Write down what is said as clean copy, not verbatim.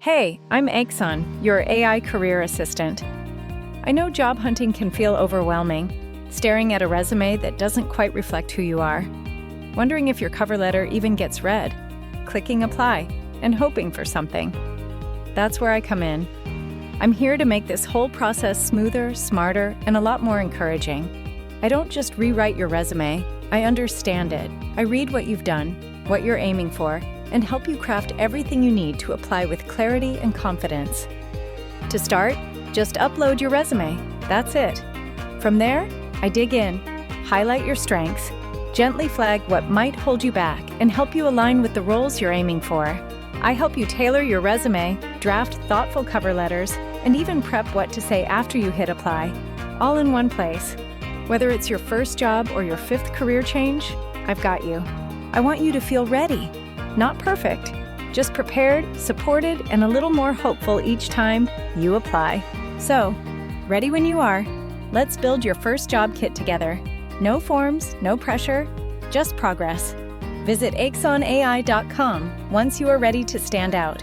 Hey, I'm Aixon, your AI career assistant. I know job hunting can feel overwhelming, staring at a resume that doesn't quite reflect who you are, wondering if your cover letter even gets read, clicking apply, and hoping for something. That's where I come in. I'm here to make this whole process smoother, smarter, and a lot more encouraging. I don't just rewrite your resume, I understand it. I read what you've done, what you're aiming for, and help you craft everything you need to apply with clarity and confidence. To start, just upload your resume. That's it. From there, I dig in, highlight your strengths, gently flag what might hold you back, and help you align with the roles you're aiming for. I help you tailor your resume, draft thoughtful cover letters, and even prep what to say after you hit apply, all in one place. Whether it's your first job or your 5th career change, I've got you. I want you to feel ready. Not perfect, just prepared, supported, and a little more hopeful each time you apply. So, ready when you are. Let's build your first job kit together. No forms, no pressure, just progress. Visit AixonAI.com once you are ready to stand out.